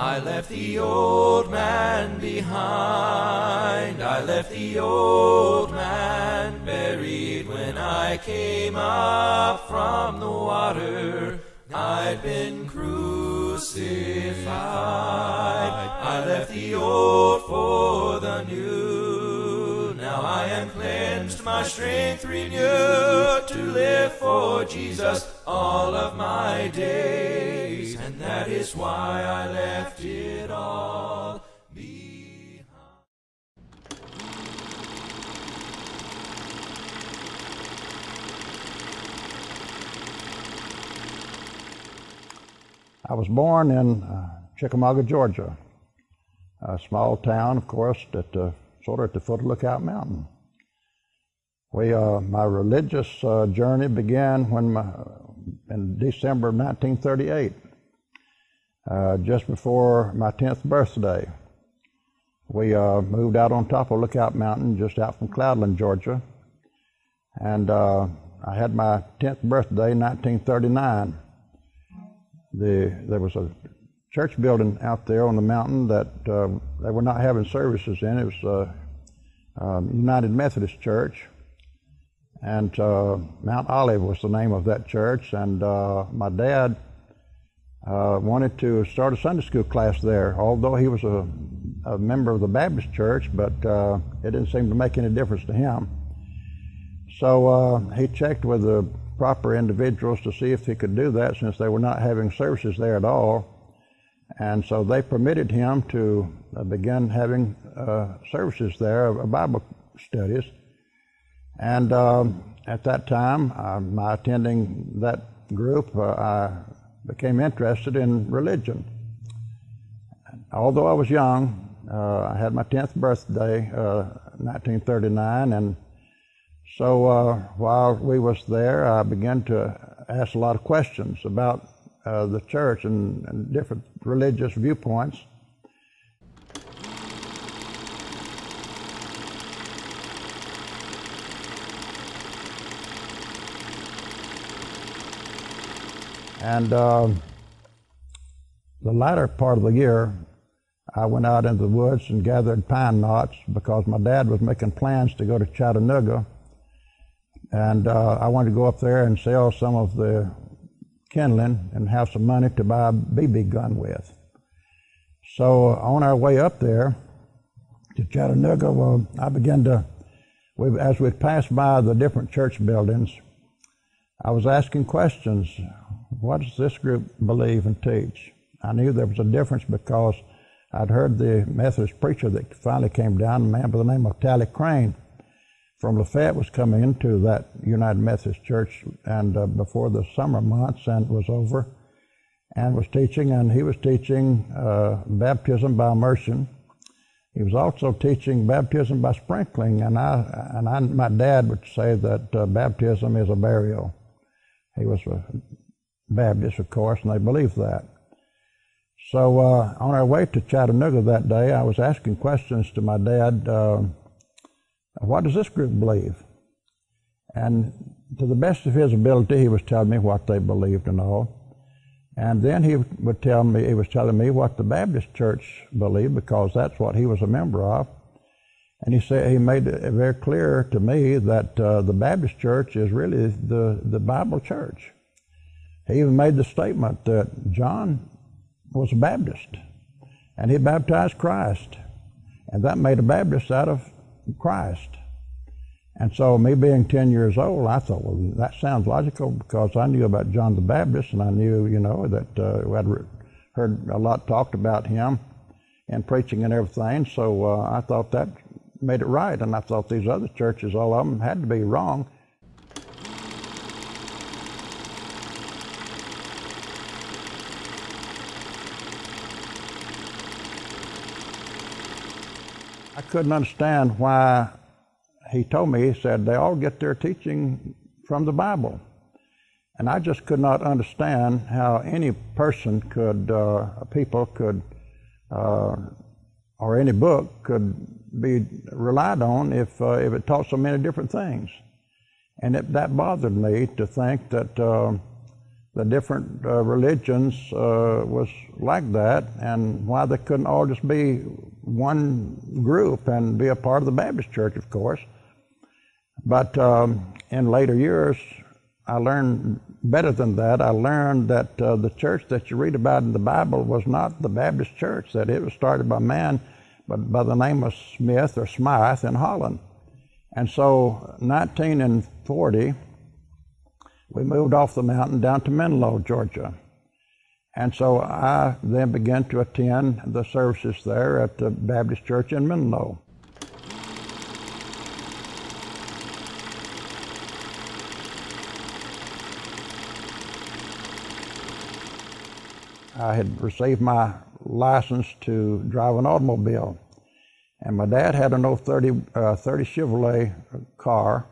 I left the old man behind. I left the old man buried when I came up from the water. I'd been crucified. I left the old for the new. Now I am cleansed, my strength renewed, to live for Jesus all of my days. And that is why I left it all behind. I was born in Chickamauga, Georgia, a small town, of course, sort of at the foot of Lookout Mountain. My religious journey began in December of 1938, just before my 10th birthday. We moved out on top of Lookout Mountain, just out from Cloudland, Georgia, and I had my 10th birthday in 1939. There was a church building out there on the mountain that they were not having services in. It was United Methodist Church, and Mount Olive was the name of that church. And my dad wanted to start a Sunday school class there, although he was a member of the Baptist church, but it didn't seem to make any difference to him. So he checked with the proper individuals to see if he could do that, since they were not having services there at all. And so they permitted him to begin having services there, Bible studies. And at that time, by attending that group, I became interested in religion. Although I was young, I had my 10th birthday, 1939, and so while we was there, I began to ask a lot of questions about the church and different religious viewpoints. And the latter part of the year, I went out into the woods and gathered pine knots because my dad was making plans to go to Chattanooga. And I wanted to go up there and sell some of the kindling and have some money to buy a BB gun with. So on our way up there to Chattanooga, as we passed by the different church buildings, I was asking questions. What does this group believe and teach? I knew there was a difference because I'd heard the Methodist preacher that finally came down, a man by the name of Tally Crane from Lafayette, was coming into that United Methodist Church and before the summer months, and was over and was teaching, and he was teaching baptism by immersion. He was also teaching baptism by sprinkling, and my dad would say that baptism is a burial. He was a Baptist, of course, and they believed that. So on our way to Chattanooga that day, I was asking questions to my dad. What does this group believe? And to the best of his ability, he was telling me what they believed and all. And then he was telling me what the Baptist church believed, because that's what he was a member of. And he made it very clear to me that the Baptist church is really the Bible church. He even made the statement that John was a Baptist, and he baptized Christ, and that made a Baptist out of Christ. And so me being 10 years old, I thought, well, that sounds logical, because I knew about John the Baptist, and I knew, that we had heard a lot talked about him and preaching and everything. So I thought that made it right, and I thought these other churches, all of them, had to be wrong. I couldn't understand why he told me, he said, they all get their teaching from the Bible. And I just could not understand how any person could, people could, or any book could be relied on if it taught so many different things. And that bothered me, to think that the the different religions was like that, and why they couldn't all just be one group and be a part of the Baptist church, of course. But in later years, I learned better than that. I learned that the church that you read about in the Bible was not the Baptist church, that it was started by a man by the name of Smith or Smythe in Holland. And so 1940, we moved off the mountain down to Menlo, Georgia. And so I then began to attend the services there at the Baptist church in Menlo. I had received my license to drive an automobile, and my dad had an old 30 Chevrolet car,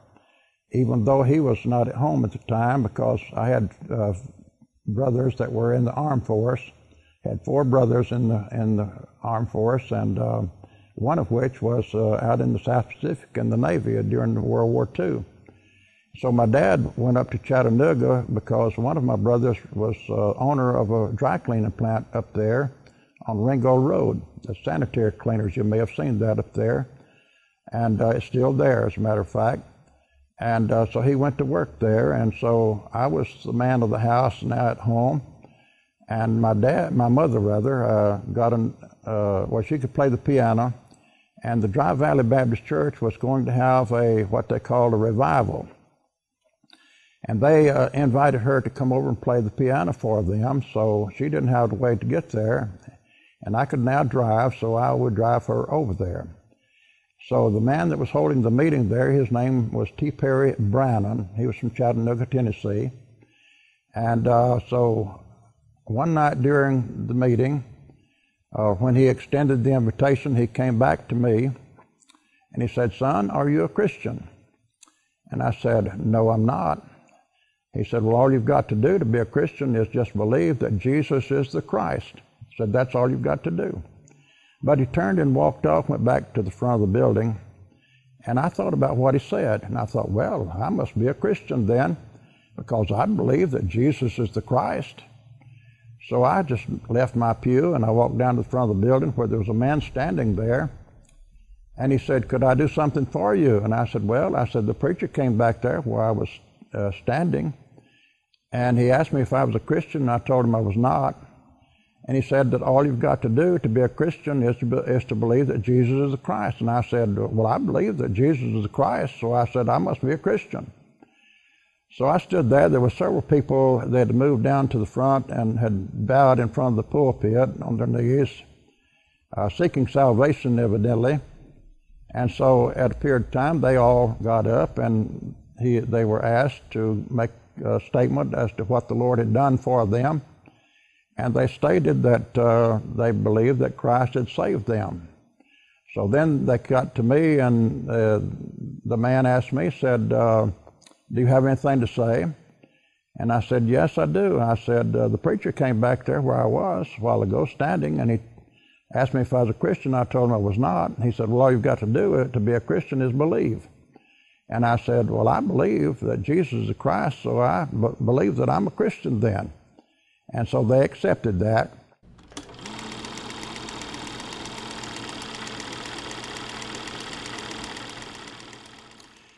even though he was not at home at the time, because I had brothers that were in the armed force. Had 4 brothers in the armed force, and one of which was out in the South Pacific in the Navy during World War II. So my dad went up to Chattanooga because one of my brothers was owner of a dry cleaning plant up there on Ringo Road, the sanitary cleaners. You may have seen that up there, and it's still there, as a matter of fact. And so he went to work there, and so I was the man of the house now at home. And my mother got well, she could play the piano, and the Dry Valley Baptist Church was going to have what they called a revival. And they invited her to come over and play the piano for them, so she didn't have to wait to get there. And I could now drive, so I would drive her over there. So the man that was holding the meeting there, his name was T. Perry Brannon. He was from Chattanooga, Tennessee. And so one night during the meeting, when he extended the invitation, he came back to me and he said, "Son, are you a Christian?" And I said, "No, I'm not." He said, "Well, all you've got to do to be a Christian is just believe that Jesus is the Christ." He said, "That's all you've got to do." But he turned and walked off, went back to the front of the building, and I thought about what he said, and I thought, well, I must be a Christian then, because I believe that Jesus is the Christ. So I just left my pew, and I walked down to the front of the building where there was a man standing there, and he said, "Could I do something for you?" And I said, the preacher came back there where I was standing, and he asked me if I was a Christian, and I told him I was not. And he said that all you've got to do to be a Christian is to believe that Jesus is the Christ. And I said, well, I believe that Jesus is the Christ, so I said, I must be a Christian. So I stood there. There were several people that had moved down to the front and had bowed in front of the pulpit on their knees, seeking salvation evidently. And so at a period of time, they all got up, and they were asked to make a statement as to what the Lord had done for them. And they stated that they believed that Christ had saved them. So then they got to me, and the man asked me, said, "Do you have anything to say?" And I said, "Yes, I do." I said, "The preacher came back there where I was a while ago standing, and he asked me if I was a Christian. I told him I was not. And he said, well, all you've got to do to be a Christian is believe." And I said, well, I believe that Jesus is the Christ, so I believe that I'm a Christian then. And so they accepted that.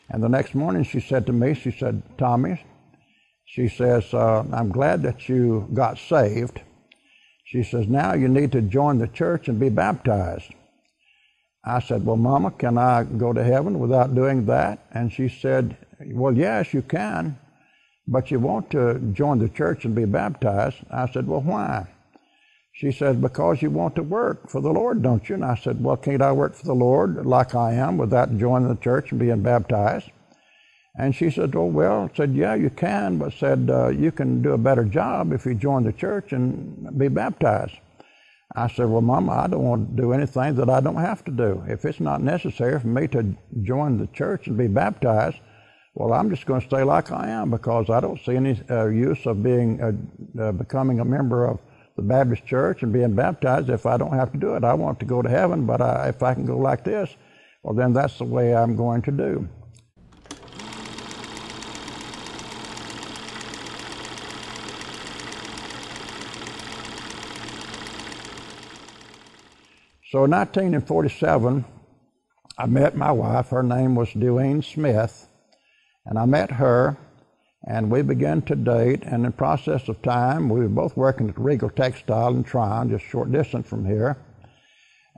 And the next morning she said to me, she said, "Tommy," she says, "I'm glad that you got saved." She says, "Now you need to join the church and be baptized." I said, "Well, Mama, can I go to heaven without doing that?" And she said, "Well, yes, you can, but you want to join the church and be baptized." I said, "Well, why?" She said, "Because you want to work for the Lord, don't you?" And I said, "Well, can't I work for the Lord like I am without joining the church and being baptized?" And she said, "Oh, well," said, "yeah, you can, but said, you can do a better job if you join the church and be baptized." I said, "Well, Mama, I don't want to do anything that I don't have to do. If it's not necessary for me to join the church and be baptized, well, I'm just going to stay like I am, because I don't see any use of becoming a member of the Baptist church and being baptized if I don't have to do it. I want to go to heaven, but if I can go like this, well, then that's the way I'm going to do." So in 1947, I met my wife. Her name was Dewayne Smith, and I met her, and we began to date. And in the process of time, we were both working at Regal Textile in Tryon, just a short distance from here.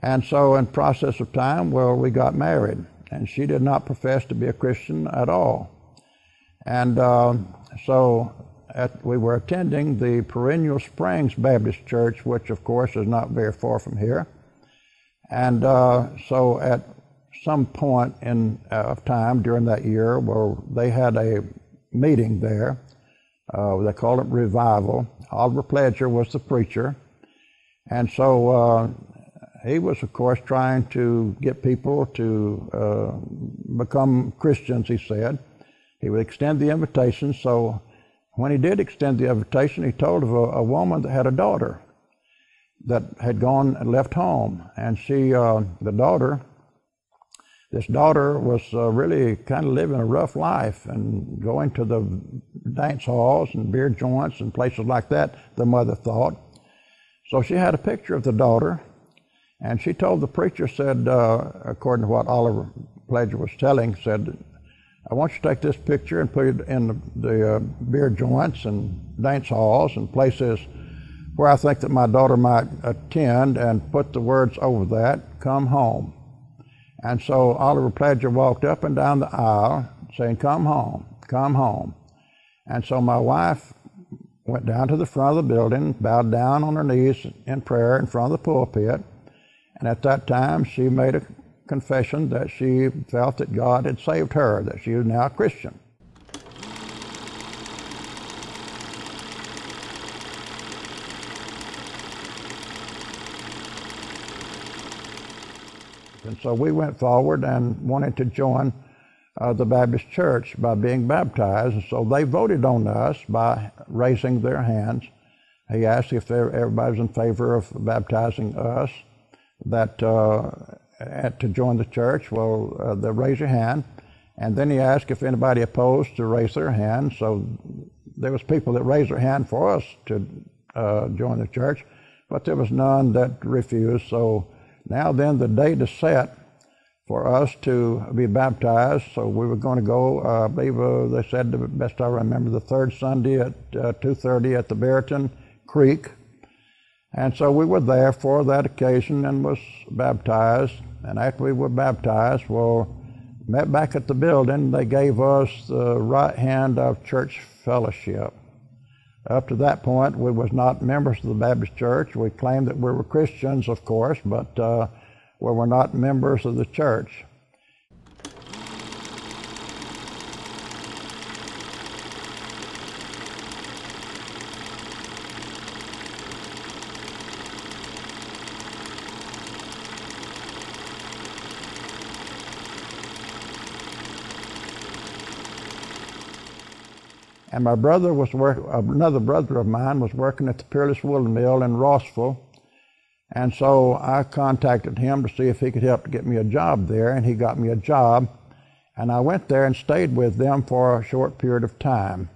And so in process of time, well, we got married, and she did not profess to be a Christian at all. And we were attending the Perennial Springs Baptist Church, which of course is not very far from here. And so at some point of time during that year, well, they had a meeting there. They called it Revival. Oliver Pledger was the preacher. And so he was, of course, trying to get people to become Christians, he said. He would extend the invitation. So when he did extend the invitation, he told of a woman that had a daughter that had gone and left home. And this daughter was really kind of living a rough life and going to the dance halls and beer joints and places like that, the mother thought. So she had a picture of the daughter, and she told the preacher, said, according to what Oliver Pledger was telling, said, I want you to take this picture and put it in the beer joints and dance halls and places where I think that my daughter might attend, and put the words over that, come home. And so Oliver Pledger walked up and down the aisle saying, come home, come home. And so my wife went down to the front of the building, bowed down on her knees in prayer in front of the pulpit. And at that time, she made a confession that she felt that God had saved her, that she was now a Christian. And so we went forward and wanted to join the Baptist Church by being baptized. And so they voted on us by raising their hands. He asked if everybody was in favor of baptizing us, that to join the church. Well, they raise your hand. And then he asked if anybody opposed to raise their hand. So there was people that raised their hand for us to join the church, but there was none that refused. So now then the date is set for us to be baptized. So we were going to go, I believe they said, the best I remember, the third Sunday at 2:30 at the Barrington Creek. And so we were there for that occasion and was baptized. And after we were baptized, well, met back at the building, they gave us the right hand of church fellowship. Up to that point, we was not members of the Baptist Church. We claimed that we were Christians, of course, but we were not members of the church. And my brother was another brother of mine was working at the Peerless Woolen Mill in Rossville. And so I contacted him to see if he could help to get me a job there, and he got me a job. And I went there and stayed with them for a short period of time.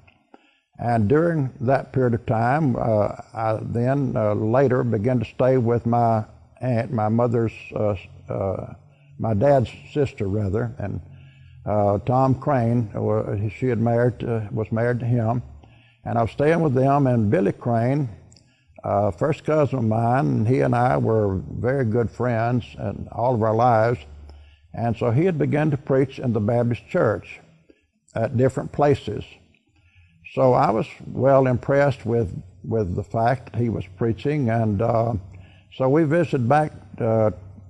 And during that period of time, I then later began to stay with my aunt, my mother's, my dad's sister rather, and Tom Crane, she had was married to him, and I was staying with them. And Billy Crane, first cousin of mine, and he and I were very good friends and all of our lives. And so he had begun to preach in the Baptist church at different places. So I was well impressed with the fact that he was preaching, and so we visited back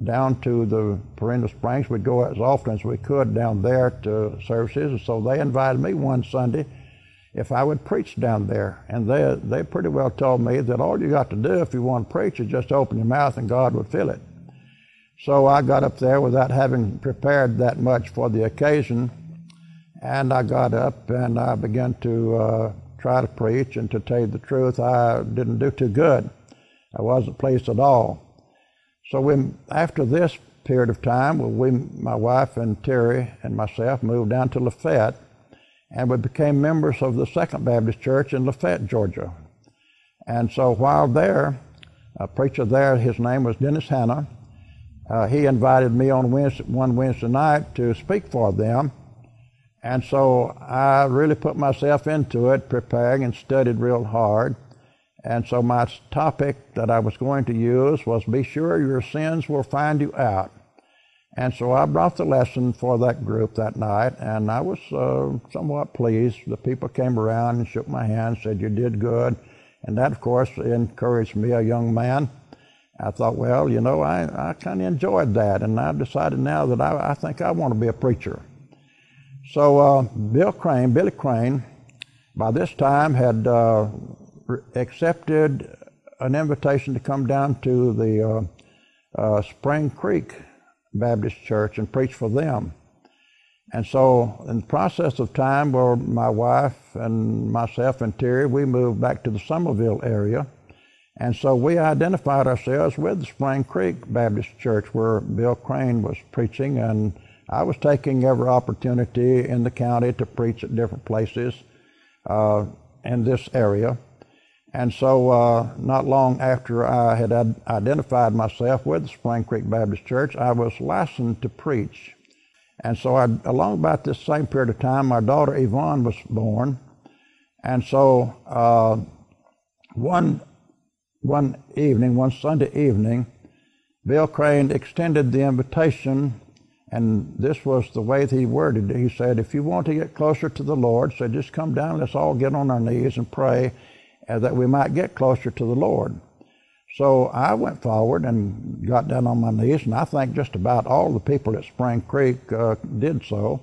down to the Perennial Springs. We'd go as often as we could down there to services, and so they invited me one Sunday if I would preach down there. And they pretty well told me that all you got to do if you want to preach is just open your mouth and God would fill it. So I got up there without having prepared that much for the occasion, and I got up and I began to try to preach, and to tell you the truth, I didn't do too good. I wasn't pleased at all. So after this period of time, my wife and Terry and myself moved down to Lafayette, and we became members of the Second Baptist Church in Lafayette, Georgia. And so while there, a preacher there, his name was Dennis Hanna, he invited me on one Wednesday night to speak for them. And so I really put myself into it, preparing and studied real hard. And so my topic that I was going to use was, be sure your sins will find you out. And so I brought the lesson for that group that night, and I was somewhat pleased. The people came around and shook my hand, said, you did good. And that, of course, encouraged me, a young man. I thought, well, you know, I kind of enjoyed that, and I decided now that I think I want to be a preacher. So Billy Crane, by this time had accepted an invitation to come down to the Spring Creek Baptist Church and preach for them. And so in the process of time, where my wife and myself and Terry, we moved back to the Somerville area. And so we identified ourselves with the Spring Creek Baptist Church where Bill Crane was preaching, and I was taking every opportunity in the county to preach at different places in this area. And so not long after I had identified myself with the Spring Creek Baptist Church, I was licensed to preach. And so along about this same period of time, my daughter Yvonne was born. And so one Sunday evening, Bill Crane extended the invitation, and this was the way that he worded it. He said, if you want to get closer to the Lord, so just come down, let's all get on our knees and pray that we might get closer to the Lord. So I went forward and got down on my knees, and I think just about all the people at Spring Creek did so.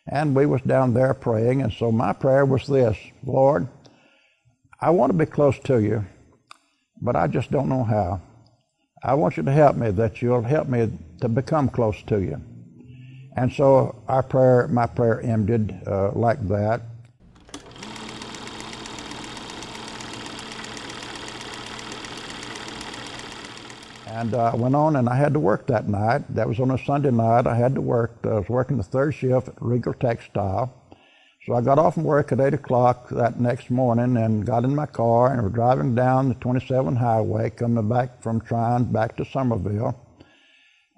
And we was down there praying, and so my prayer was this: Lord, I want to be close to you, but I just don't know how. I want you to help me, that you'll help me to become close to you. And so my prayer ended like that. And I went on, and I had to work that night. That was on a Sunday night. I had to work. I was working the third shift at Regal Textile. So I got off from work at 8 o'clock that next morning and got in my car and was driving down the 27 highway, coming back from Tryon back to Somerville.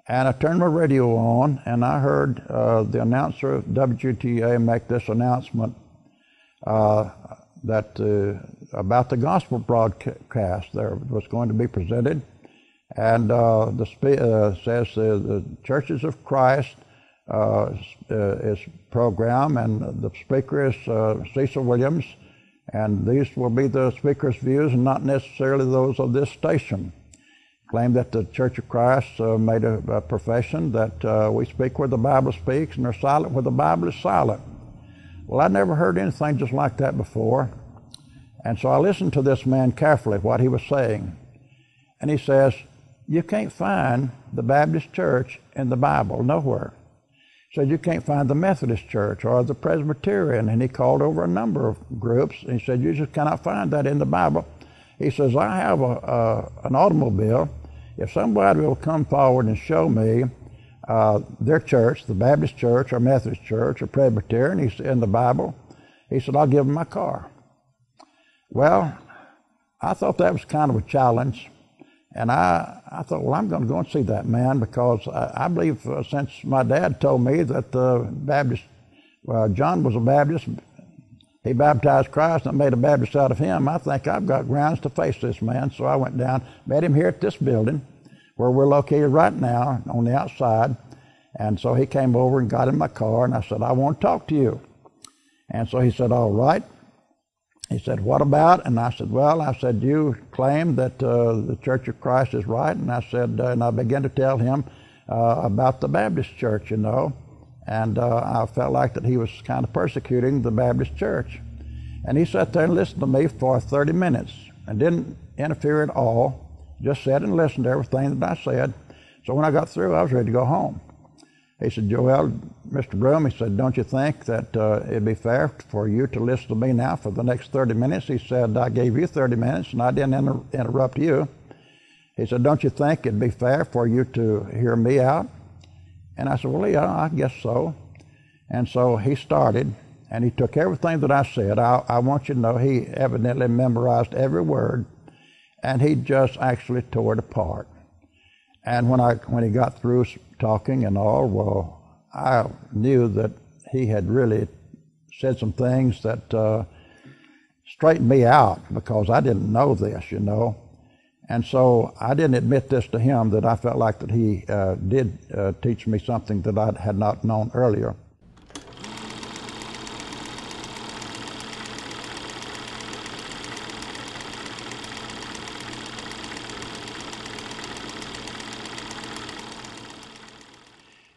And I turned my radio on, and I heard the announcer of WGTA make this announcement about the gospel broadcast that was going to be presented. And says the Churches of Christ is program, and the speaker is Cecil Williams, and these will be the speaker's views and not necessarily those of this station. Claimed that the Church of Christ made a profession that we speak where the Bible speaks and are silent where the Bible is silent. Well, I'd never heard anything just like that before, and so I listened to this man carefully, what he was saying. And he says, you can't find the Baptist church in the Bible, nowhere. He said, you can't find the Methodist church or the Presbyterian. And he called over a number of groups, and he said, you just cannot find that in the Bible. He says, I have an automobile. If somebody will come forward and show me their church, the Baptist church or Methodist church or Presbyterian, in the Bible, he said, I'll give them my car. Well, I thought that was kind of a challenge. And I thought, well, I'm going to go and see that man, because I believe since my dad told me that John was a Baptist, he baptized Christ and made a Baptist out of him, I think I've got grounds to face this man. So I went down, met him here at this building where we're located right now on the outside. And so he came over and got in my car, and I said, I want to talk to you. And so he said, all right. He said, what about? And I said, well, you claim that the Church of Christ is right. And I said, and I began to tell him about the Baptist church, you know. And I felt like that he was kind of persecuting the Baptist church. And he sat there and listened to me for 30 minutes and didn't interfere at all, just sat and listened to everything that I said. So when I got through, I was ready to go home. He said, Joel, Mr. Broom, he said, don't you think that it'd be fair for you to listen to me now for the next 30 minutes? He said, I gave you 30 minutes and I didn't interrupt you. He said, don't you think it'd be fair for you to hear me out? And I said, well, yeah, I guess so. And so he started, and he took everything that I said. I want you to know he evidently memorized every word, and he just actually tore it apart. And when he got through talking and all, well, I knew that he had really said some things that straightened me out, because I didn't know this, you know. And so I didn't admit this to him, that I felt like that he did teach me something that I had not known earlier.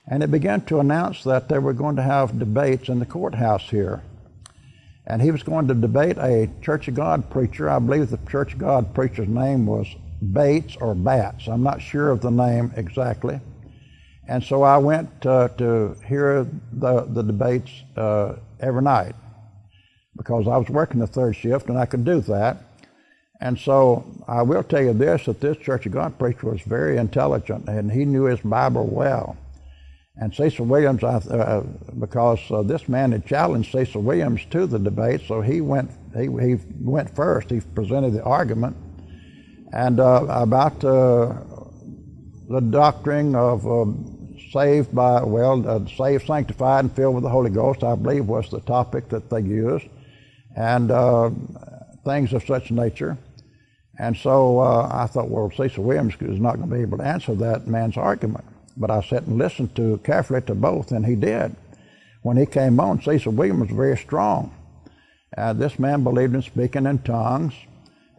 And it began to announce that they were going to have debates in the courthouse here. And he was going to debate a Church of God preacher. I believe the Church of God preacher's name was Bates or Batts. I'm not sure of the name exactly. And so I went to hear the debates every night, because I was working the third shift and I could do that. And so I will tell you this, that this Church of God preacher was very intelligent, and he knew his Bible well. And Cecil Williams, because this man had challenged Cecil Williams to the debate, so he went first. He presented the argument, and about the doctrine of saved, sanctified, and filled with the Holy Ghost, I believe, was the topic that they used, and things of such nature. And so I thought, well, Cecil Williams is not going to be able to answer that man's argument. But I sat and listened carefully to both, and he did. When he came on, Cecil Williams was very strong. This man believed in speaking in tongues,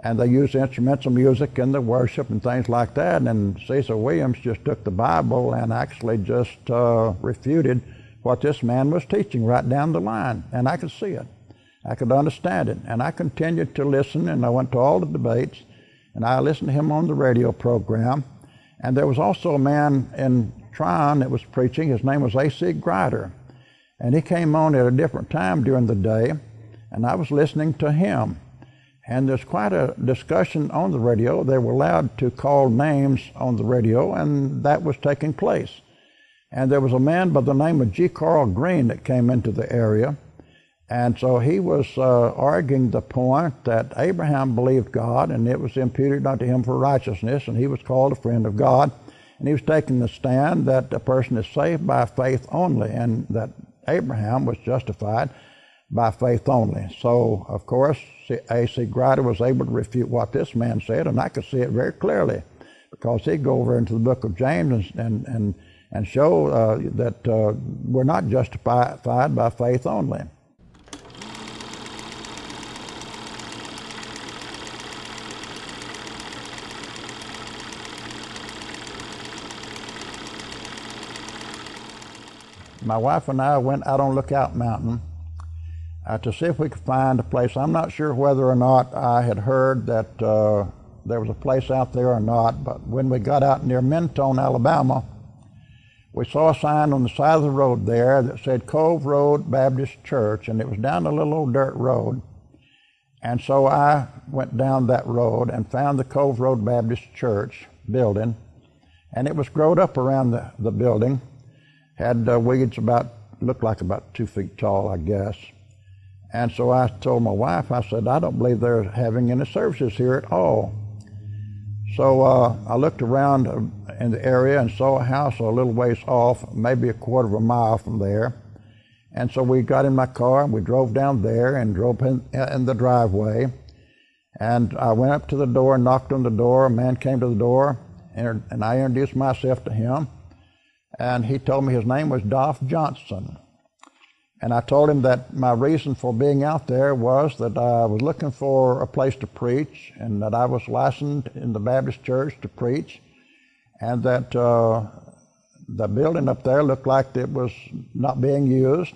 and they used instruments of music in the worship and things like that. And Cecil Williams just took the Bible and actually just refuted what this man was teaching right down the line. And I could see it. I could understand it. And I continued to listen, and I went to all the debates, and I listened to him on the radio program. And there was also a man in Tryon that was preaching. His name was A.C. Grider. And he came on at a different time during the day, and I was listening to him. And there's quite a discussion on the radio. They were allowed to call names on the radio, and that was taking place. And there was a man by the name of G. Carl Green that came into the area. And so he was arguing the point that Abraham believed God, and it was imputed unto him for righteousness, and he was called a friend of God. And he was taking the stand that a person is saved by faith only, and that Abraham was justified by faith only. So, of course, A.C. Grider was able to refute what this man said, and I could see it very clearly, because he'd go over into the book of James and show that we're not justified by faith only. My wife and I went out on Lookout Mountain to see if we could find a place. I'm not sure whether or not I had heard that there was a place out there or not, but when we got out near Mentone, Alabama, we saw a sign on the side of the road there that said Cove Road Baptist Church, and it was down a little old dirt road. And so I went down that road and found the Cove Road Baptist Church building, and it was growed up around the building. Had weeds looked like about 2 feet tall, I guess. And so I told my wife, I said, I don't believe they're having any services here at all. So I looked around in the area and saw a house a little ways off, maybe a quarter of a mile from there. And so we got in my car and we drove down there and drove in the driveway. And I went up to the door and knocked on the door. A man came to the door, and I introduced myself to him. And he told me his name was Dolph Johnson. And I told him that my reason for being out there was that I was looking for a place to preach, and that I was licensed in the Baptist church to preach, and that the building up there looked like it was not being used.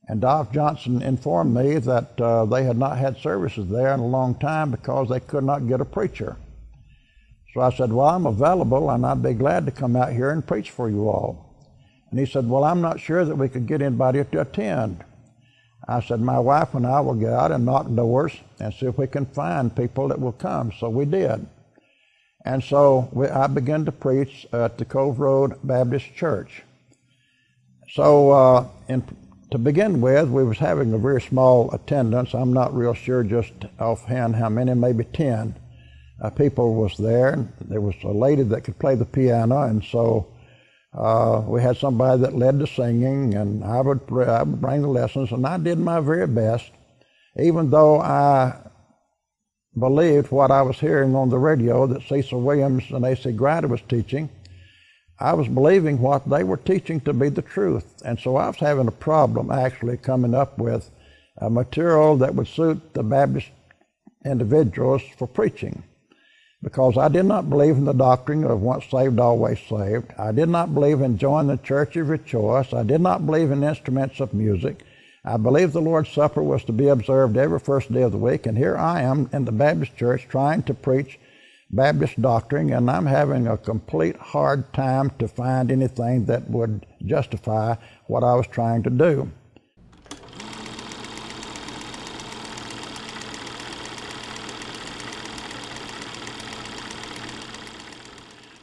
And Dolph Johnson informed me that they had not had services there in a long time because they could not get a preacher. So I said, well, I'm available, and I'd be glad to come out here and preach for you all. And he said, well, I'm not sure that we could get anybody to attend. I said, my wife and I will go out and knock doors and see if we can find people that will come. So we did. And so I began to preach at the Cove Road Baptist Church. So to begin with, we was having a very small attendance. I'm not real sure just offhand how many, maybe 10. people was there. And there was a lady that could play the piano, and so we had somebody that led the singing, and I would bring the lessons, and I did my very best, even though I believed what I was hearing on the radio that Cecil Williams and A.C. Grider was teaching. I was believing what they were teaching to be the truth, and so I was having a problem actually coming up with material that would suit the Baptist individuals for preaching, because I did not believe in the doctrine of once saved, always saved. I did not believe in joining the church of your choice. I did not believe in instruments of music. I believed the Lord's Supper was to be observed every first day of the week, and here I am in the Baptist church trying to preach Baptist doctrine, and I'm having a complete hard time to find anything that would justify what I was trying to do.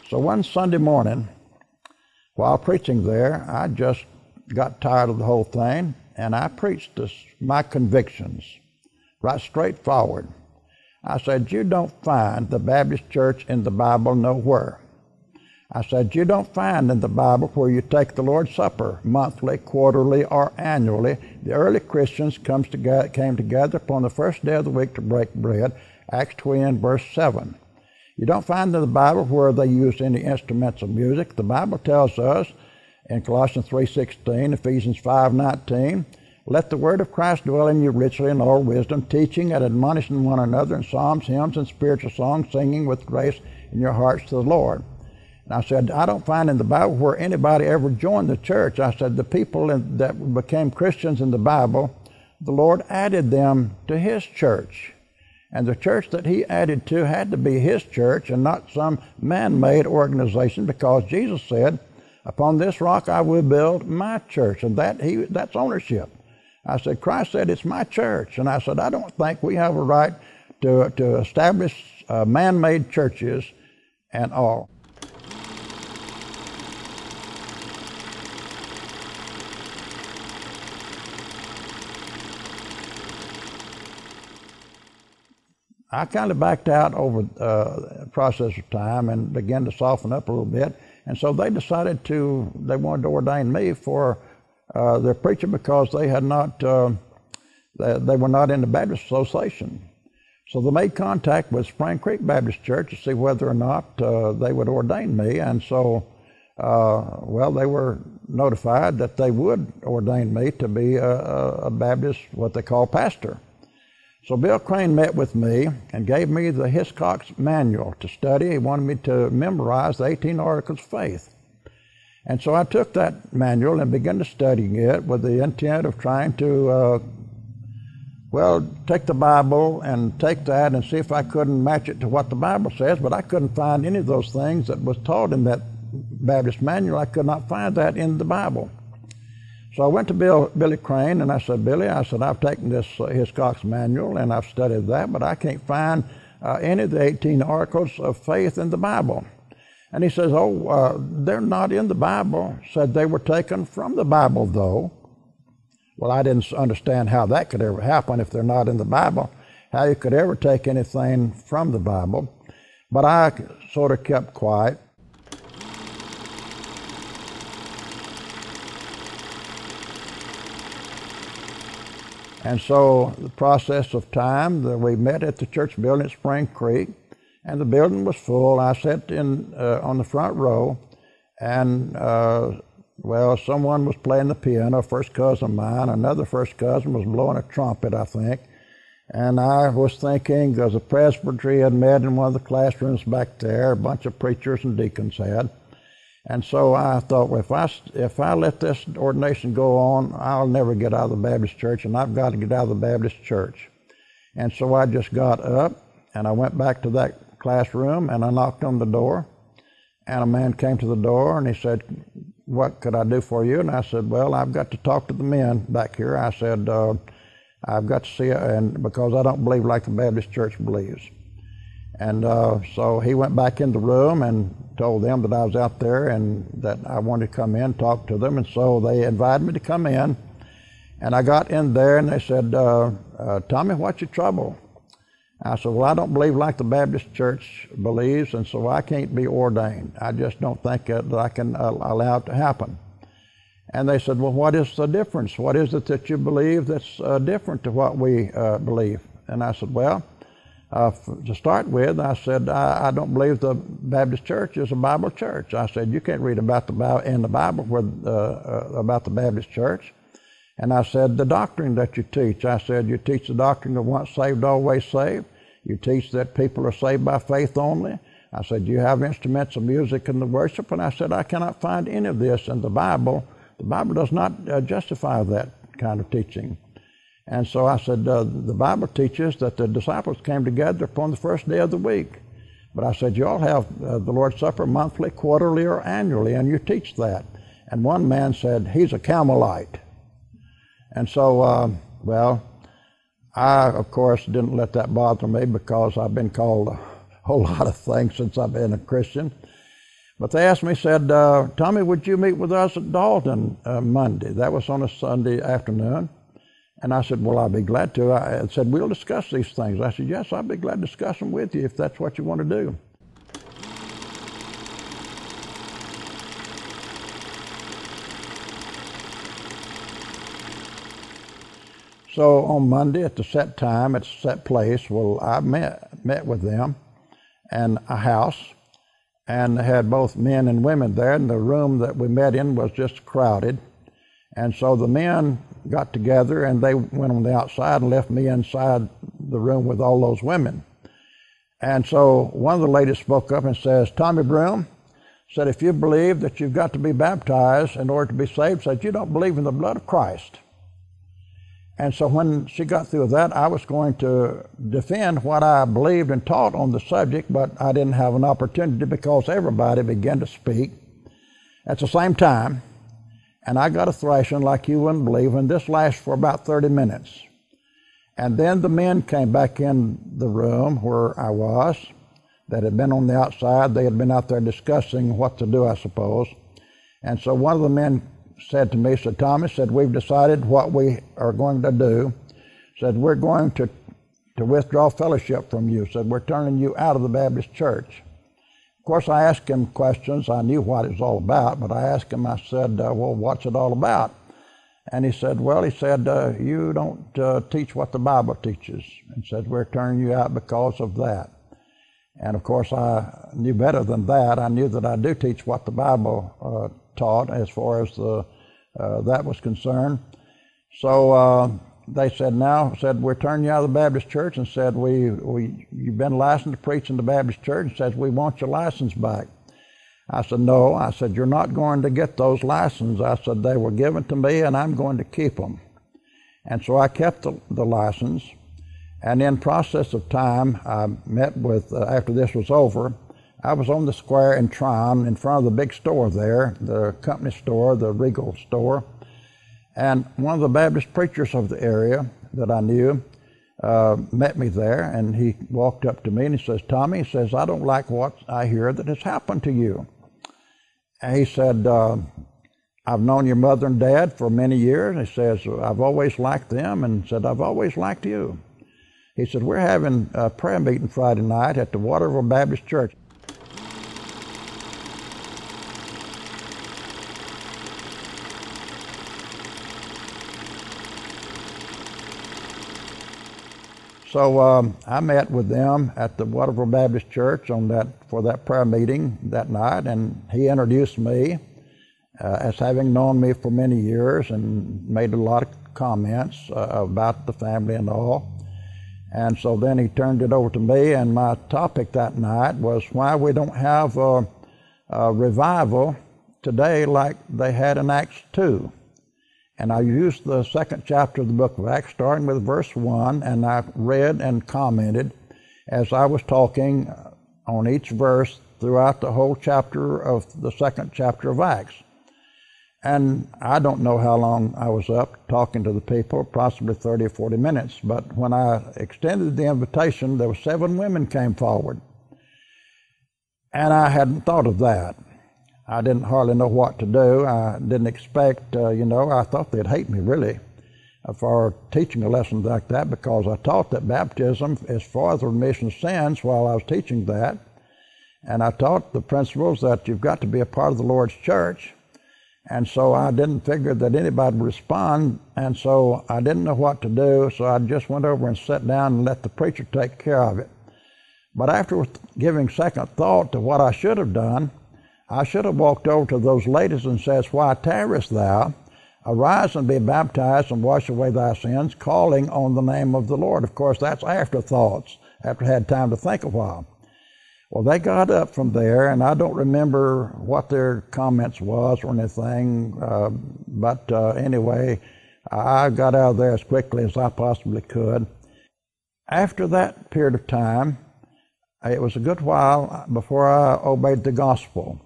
So one Sunday morning, while preaching there, I just got tired of the whole thing, and I preached my convictions right straight forward. I said, you don't find the Baptist church in the Bible nowhere. I said, you don't find in the Bible where you take the Lord's Supper monthly, quarterly, or annually. The early Christians came together upon the first day of the week to break bread, Acts 20, verse 7. You don't find in the Bible where they used any instruments of music. The Bible tells us in Colossians 3:16, Ephesians 5:19, let the word of Christ dwell in you richly in all wisdom, teaching and admonishing one another in psalms, hymns, and spiritual songs, singing with grace in your hearts to the Lord. And I said, I don't find in the Bible where anybody ever joined the church. I said, the people that became Christians in the Bible, the Lord added them to His church. And the church that He added to had to be His church and not some man-made organization, because Jesus said, upon this rock I will build my church, and that's ownership. I said, Christ said, it's my church. And I said, I don't think we have a right to establish man-made churches and all. I kind of backed out over the process of time and began to soften up a little bit. And so they decided they wanted to ordain me for their preacher, because they had not, they were not in the Baptist Association. So they made contact with Spring Creek Baptist Church to see whether or not they would ordain me. And so, they were notified that they would ordain me to be a Baptist, what they call pastor. So Bill Crane met with me and gave me the Hiscox manual to study. He wanted me to memorize the 18 Articles of Faith. And so I took that manual and began to study it with the intent of trying to, take the Bible and take that and see if I couldn't match it to what the Bible says, but I couldn't find any of those things that was taught in that Baptist manual. I could not find that in the Bible. So I went to Billy Crane, and I said, Billy, I've taken this Hiscox manual and I've studied that, but I can't find any of the 18 Articles of Faith in the Bible. And he says, they're not in the Bible. Said they were taken from the Bible, though. Well, I didn't understand how that could ever happen if they're not in the Bible, how you could ever take anything from the Bible. But I sort of kept quiet. And so the process of time, we met at the church building at Spring Creek, and the building was full. I sat on the front row, and someone was playing the piano, a first cousin of mine. Another first cousin was blowing a trumpet, I think. And I was thinking, because the presbytery had met in one of the classrooms back there, a bunch of preachers and deacons had. And so I thought, well, if I let this ordination go on, I'll never get out of the Baptist church, and I've got to get out of the Baptist church. And so I just got up, and I went back to that classroom, and I knocked on the door. And a man came to the door, and he said, what could I do for you? And I said, well, I've got to talk to the men back here. I said, I've got to see it, and because I don't believe like the Baptist church believes. And so he went back in the room and told them that I was out there and that I wanted to come in and talk to them. And so they invited me to come in. And I got in there and they said, Tommy, what's your trouble? I said, well, I don't believe like the Baptist church believes, and so I can't be ordained. I just don't think that I can allow it to happen. And they said, well, what is the difference? What is it that you believe that's different to what we believe? And I said, well, to start with, I said, I don't believe the Baptist church is a Bible church. I said, you can't read about the Bible in the Bible about the Baptist church. And I said, the doctrine that you teach, I said, you teach the doctrine of once saved, always saved. You teach that people are saved by faith only. I said, you have instruments of music in the worship. And I said, I cannot find any of this in the Bible. The Bible does not justify that kind of teaching. And so I said, the Bible teaches that the disciples came together upon the first day of the week. But I said, you all have the Lord's Supper monthly, quarterly, or annually, and you teach that. And one man said, he's a Carmelite. And so, well, I, of course, didn't let that bother me because I've been called a whole lot of things since I've been a Christian. But they asked me, said, Tommy, would you meet with us at Dalton Monday? That was on a Sunday afternoon. And I said, well, I'll be glad to. I said, we'll discuss these things. I said, yes, I'll be glad to discuss them with you if that's what you want to do. So on Monday at the set time, at the set place, well, I met with them in a house, and they had both men and women there, and the room that we met in was just crowded. And so the men got together and they went on the outside and left me inside the room with all those women. And so one of the ladies spoke up and says, Tommy Broom, said, if you believe that you've got to be baptized in order to be saved, said, you don't believe in the blood of Christ. And so when she got through with that, I was going to defend what I believed and taught on the subject, but I didn't have an opportunity because everybody began to speak at the same time. And I got a thrashing like you wouldn't believe, and this lasted for about 30 minutes. And then the men came back in the room where I was, that had been on the outside. They had been out there discussing what to do, I suppose. And so one of the men said to me, said, Tommy, said, we've decided what we are going to do. Said, we're going to withdraw fellowship from you. Said, we're turning you out of the Baptist church. Of course, I asked him questions. I knew what it was all about, but I asked him, I said, well, what's it all about? And he said, well, you don't teach what the Bible teaches. And said, we're turning you out because of that. And of course, I knew better than that. I knew that I do teach what the Bible taught as far as that was concerned. So they said, we're turning you out of the Baptist church, and said, you've been licensed to preach in the Baptist church, and says, we want your license back. I said, no. I said, you're not going to get those licenses. I said, they were given to me, and I'm going to keep them. And so I kept the license, and in process of time, I met with, after this was over, I was on the square in Tryon in front of the big store there, the company store, the Regal store. And one of the Baptist preachers of the area that I knew met me there, and he walked up to me and he says, Tommy, he says, I don't like what I hear that has happened to you. And he said, I've known your mother and dad for many years. He says, I've always liked them, and said, I've always liked you. He said, we're having a prayer meeting Friday night at the Waterville Baptist Church. So I met with them at the Waterville Baptist Church for that prayer meeting that night, and he introduced me as having known me for many years and made a lot of comments about the family and all. And so then he turned it over to me, and my topic that night was why we don't have a revival today like they had in Acts 2. And I used the second chapter of the book of Acts, starting with verse 1, and I read and commented as I was talking on each verse throughout the whole chapter of the second chapter of Acts. And I don't know how long I was up talking to the people, possibly 30 or 40 minutes, but when I extended the invitation, there were 7 women came forward. And I hadn't thought of that. I didn't hardly know what to do. I didn't expect, I thought they'd hate me, really. for teaching a lesson like that, because I taught that baptism is for the remission of sins while I was teaching that. And I taught the principles that you've got to be a part of the Lord's church. And so I didn't figure that anybody would respond, and so I didn't know what to do, so I just went over and sat down and let the preacher take care of it. But after giving second thought to what I should have done, I should have walked over to those ladies and said, "Why tarriest thou? Arise and be baptized and wash away thy sins, calling on the name of the Lord." Of course, that's afterthoughts, after I had time to think a while. Well, they got up from there, and I don't remember what their comments was or anything, but anyway, I got out of there as quickly as I possibly could. After that period of time, it was a good while before I obeyed the gospel.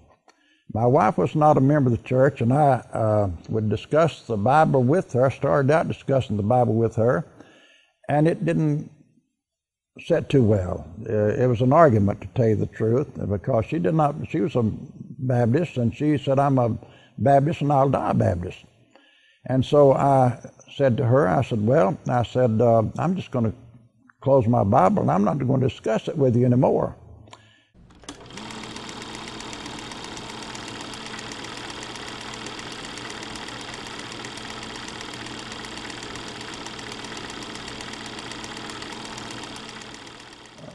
My wife was not a member of the church, and I would discuss the Bible with her. I started out discussing the Bible with her, and it didn't set too well. It was an argument, to tell you the truth, because she was a Baptist, and she said, "I'm a Baptist and I'll die Baptist." And so I said to her, I said, "I'm just going to close my Bible, and I'm not going to discuss it with you anymore."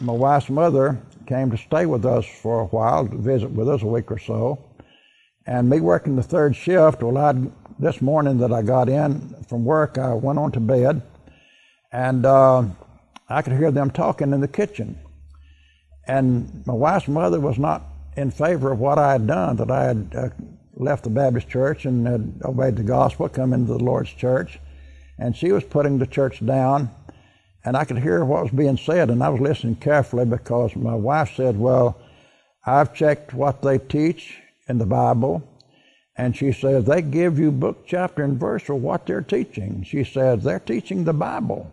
My wife's mother came to stay with us for a while, to visit with us a week or so. And me working the third shift, this morning that I got in from work, I went on to bed, and I could hear them talking in the kitchen. And my wife's mother was not in favor of what I had done, that I had left the Baptist church and had obeyed the gospel, come into the Lord's church. And she was putting the church down. And I could hear what was being said, and I was listening carefully, because my wife said, "Well, I've checked what they teach in the Bible," and she said, "They give you book, chapter, and verse for what they're teaching." She said, "They're teaching the Bible."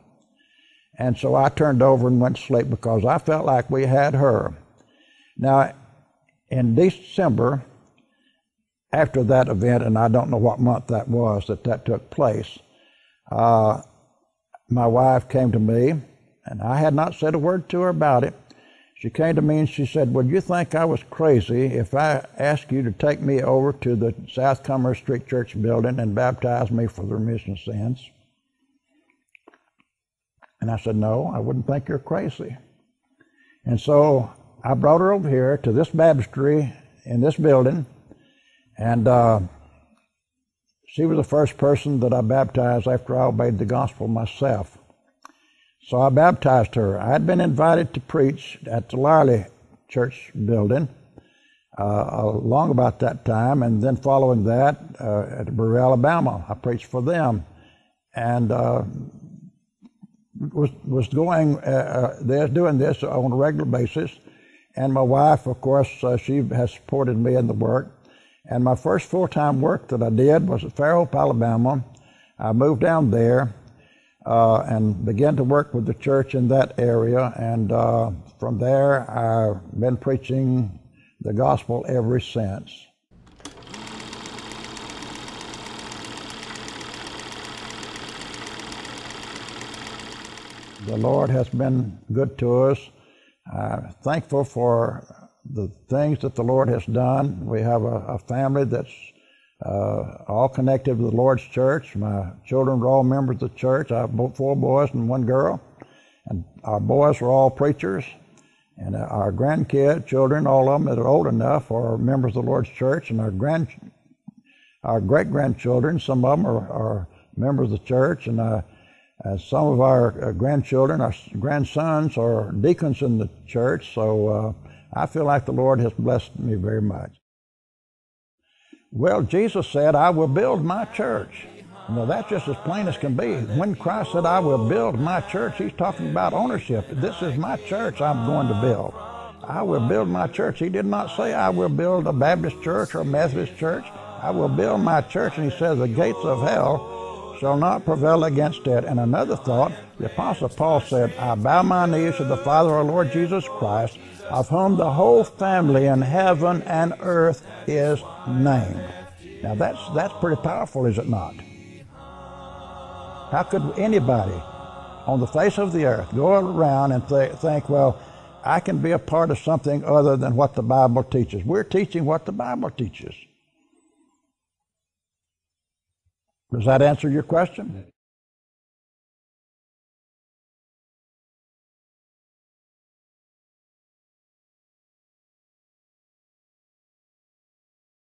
And so I turned over and went to sleep, because I felt like we had her. Now, in December, after that event, and I don't know what month that was that took place, my wife came to me, and I had not said a word to her about it. She came to me and she said, "Would you think I was crazy if I asked you to take me over to the South Commerce Street Church building and baptize me for the remission of sins?" And I said, "No, I wouldn't think you're crazy." And so I brought her over here to this baptistry in this building, and she was the first person that I baptized after I obeyed the gospel myself. So I baptized her. I had been invited to preach at the Larley Church building long about that time, and then following that at Burrell, Alabama, I preached for them, and was doing this on a regular basis. And my wife, of course, she has supported me in the work. And my first full-time work that I did was at Fairhope, Alabama. I moved down there and began to work with the church in that area. And from there, I've been preaching the gospel ever since. The Lord has been good to us. I'm thankful for the things that the Lord has done. We have a family that's all connected to the Lord's church. My children are all members of the church. I have 4 boys and 1 girl. And our boys are all preachers. And our children, all of them that are old enough, are members of the Lord's church. And our great-grandchildren, some of them are members of the church. And some of our grandchildren, our grandsons, are deacons in the church. So I feel like the Lord has blessed me very much. Well, Jesus said, "I will build my church." Now, that's just as plain as can be. When Christ said, "I will build my church," he's talking about ownership. This is my church I'm going to build. I will build my church. He did not say, "I will build a Baptist church or a Methodist church." I will build my church. And he says, "The gates of hell shall not prevail against it." And another thought, the Apostle Paul said, "I bow my knees to the Father, our Lord Jesus Christ, of whom the whole family in heaven and earth is named." Now that's pretty powerful, is it not? How could anybody on the face of the earth go around and think, well, I can be a part of something other than what the Bible teaches? We're teaching what the Bible teaches. Does that answer your question?